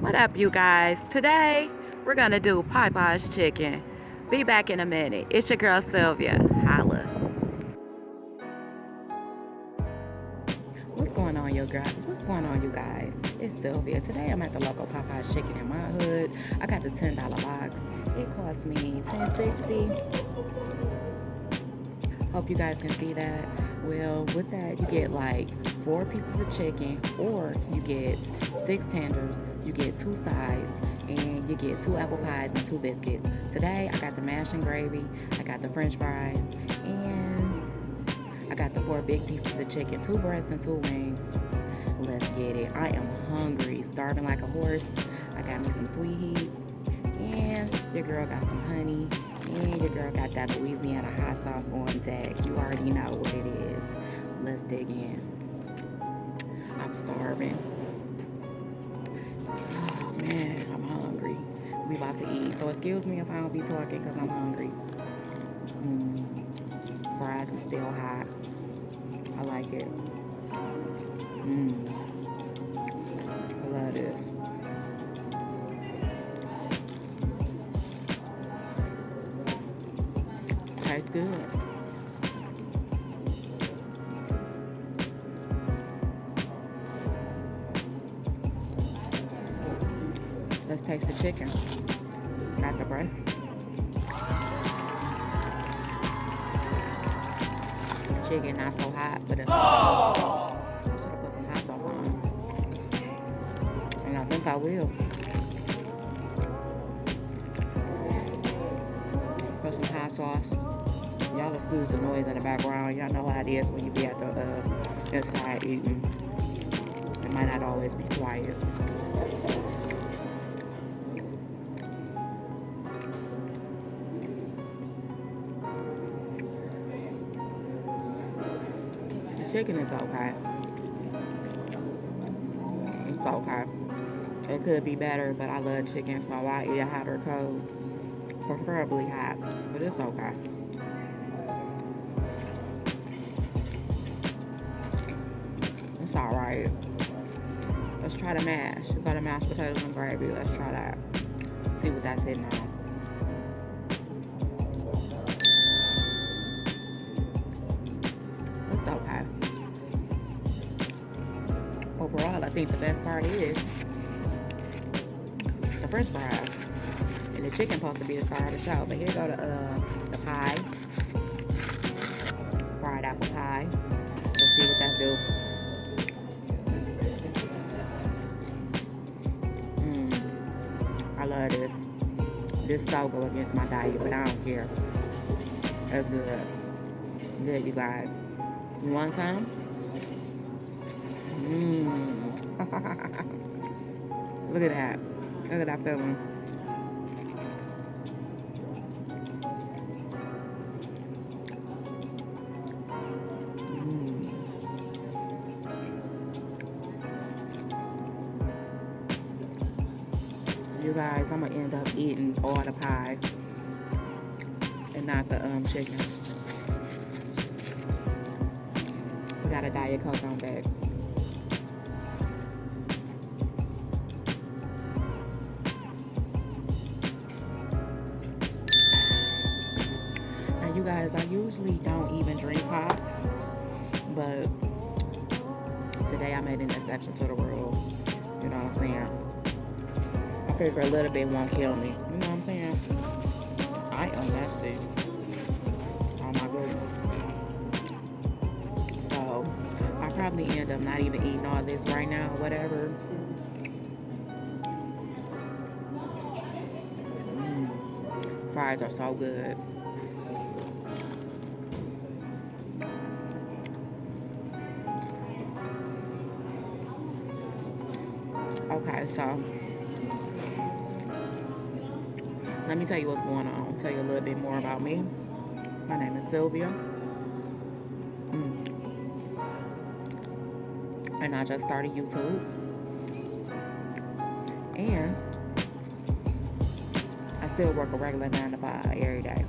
What up, you guys? Today, we're gonna do Popeyes Chicken. Be back in a minute. It's your girl Sylvia. Holla. What's going on, What's going on, you guys? It's Sylvia. Today, I'm at the local Popeyes Chicken in my hood. I got the $10 box. It cost me $10.60. Hope you guys can see that. Well, with that, you get like 4 pieces of chicken, or you get 6 tenders, you get 2 sides, and you get 2 apple pies and 2 biscuits. Today, I got the mash and gravy, I got the french fries, and I got the 4 big pieces of chicken, 2 breasts and 2 wings. Let's get it. I am hungry, starving like a horse. I got me some sweet heat, and your girl got some honey, and your girl got that Louisiana hot sauce on deck. You already know what it is. Let's dig in. I'm starving. Oh man, I'm hungry. We about to eat. So excuse me if I don't be talking because I'm hungry. Fries is still hot. I like it. I love this. Tastes good. Let's taste the chicken. Not the breast. Chicken not so hot, but it's I should have put some hot sauce on. And I think I will. Put some hot sauce. Y'all excuse the noise in the background. Y'all know how it is when you be at the inside eating. It might not always be quiet. The chicken is okay. It's okay. It could be better, but I love chicken, so I eat it hot or cold. Preferably hot, but it's okay. It's alright. Let's try the mash. We got the mashed potatoes and gravy. Let's try that. See what that's hitting on. It's okay. Overall, I think the best part is the french fries. And the chicken supposed to be the star of the show. But here go the pie. Fried apple pie. Let's see what that do. I love this. This so go against my diet, but I don't care. That's good. Good, you guys. You want some? Look at that. Look at that feeling. You guys, I'm gonna end up eating all the pie and not the chicken. We got a Diet Coke on deck. Now, you guys, I usually don't even drink pop, but today I made an exception to the rule. You know what I'm saying? I figure a little bit won't kill me. You know what I'm saying? I am messy. Oh my goodness. So, I'll probably end up not even eating all this right now, whatever. Fries are so good. Okay, so let me tell you what's going on. Tell you a little bit more about me. My name is Sylvia. And I just started YouTube. And I still work a regular 9 to 5 every day.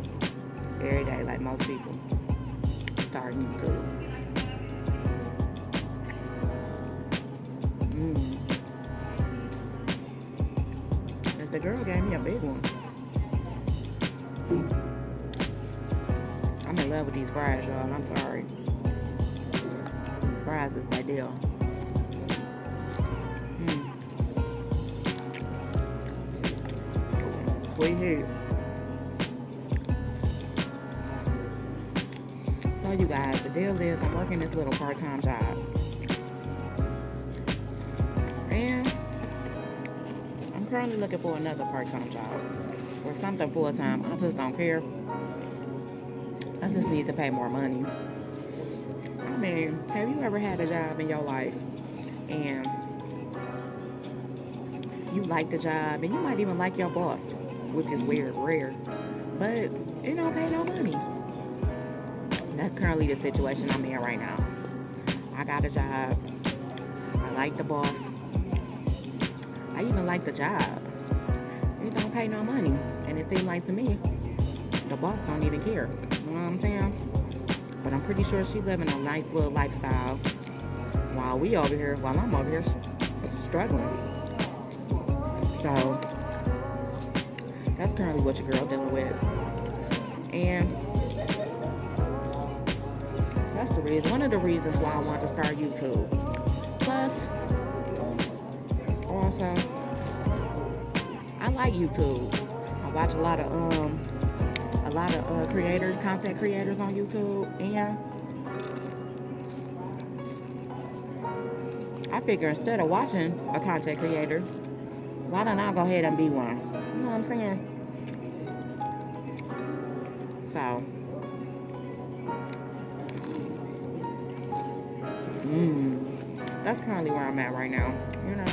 Every day, like most people. Starting YouTube. The girl gave me a big one. I'm in love with these fries, y'all. I'm sorry. These fries is that deal. Mm. Sweet heat. So you guys, the deal is I'm working this little part-time job. And I'm currently looking for another part-time job or something full-time. I just don't care. I just need to pay more money. I mean, have you ever had a job in your life and you like the job and you might even like your boss, which is weird, rare, but it don't pay no money? That's currently the situation I'm in right now. I got a job. I like the boss. I even like the job. It don't pay no money. And it seems like to me, the boss don't even care. You know what I'm saying? But I'm pretty sure she's living a nice little lifestyle while I'm over here struggling. So that's currently what your girl dealing with. And that's the reason, one of the reasons why I want to start YouTube. Plus, also, I like YouTube. I watch a lot of content creators on YouTube, and I figure instead of watching a content creator, why don't I go ahead and be one? You know what I'm saying? So, that's currently where I'm at right now. You know.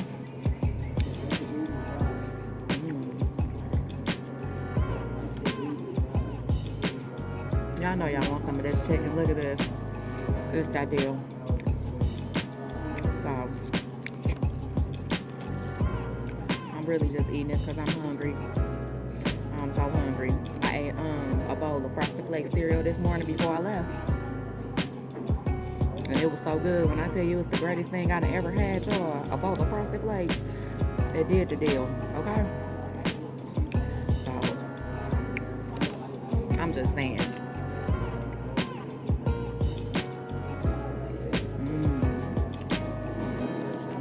Y'all know y'all want some of this chicken. Look at this. It's that deal. So, I'm really just eating this because I'm hungry. I'm so hungry. I ate a bowl of Frosted Flakes cereal this morning before I left. And it was so good. When I tell you it's the greatest thing I've ever had, y'all, a bowl of Frosted Flakes, it did the deal. Okay? So, I'm just saying.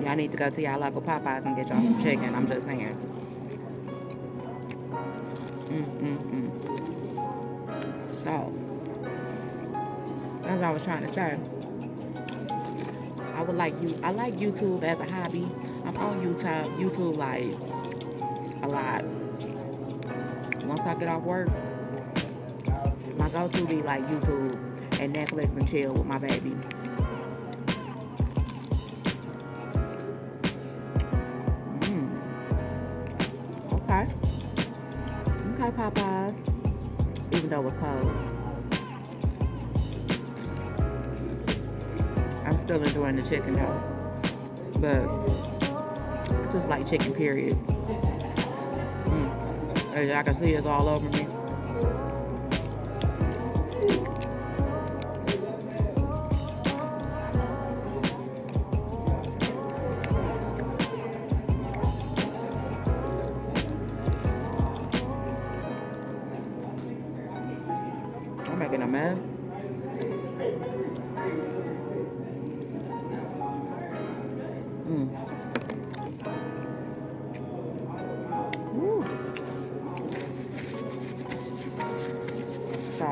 Y'all need to go to y'all local Popeyes and get y'all some chicken. I'm just saying. So, as I was trying to say, I like YouTube as a hobby. I'm on YouTube like a lot. Once I get off work, my go-to be like YouTube and Netflix and chill with my baby. Okay, Popeyes. Even though it's cold, I'm still enjoying the chicken though. But I just like chicken, period. As y'all can see, it's all over me. I'm making a mess. Woo. So,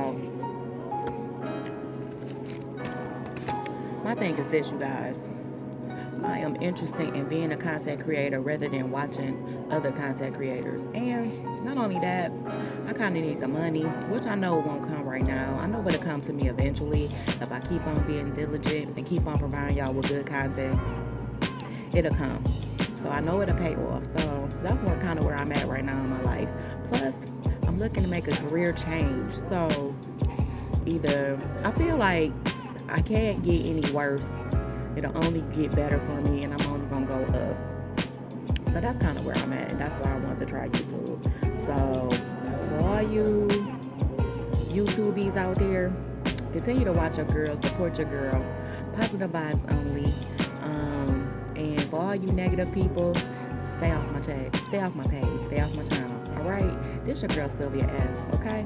my thing is this, you guys. I am interested in being a content creator rather than watching other content creators. And not only that, I kind of need the money, which I know it won't come right now. I know it'll come to me eventually if I keep on being diligent and keep on providing y'all with good content. It'll come. So I know it'll pay off. So that's kind of where I'm at right now in my life. Plus, I'm looking to make a career change. So either I feel like I can't get any worse. It'll only get better for me, and I'm only gonna go up. So that's kind of where I'm at, and that's why I want to try YouTube. So for all you YouTubies out there, continue to watch your girl, support your girl, positive vibes only. And for all you negative people, Stay off my chat. Stay off my page. Stay off my channel. All right? This your girl Sylvia F. Okay?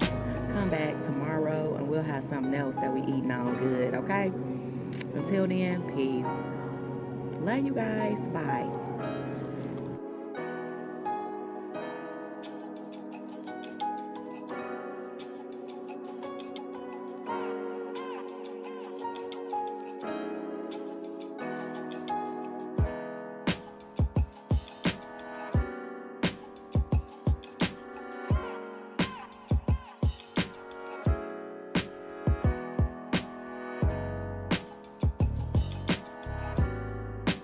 Come back tomorrow and we'll have something else that we eating on good. Okay? Until then, peace. Love you guys. Bye.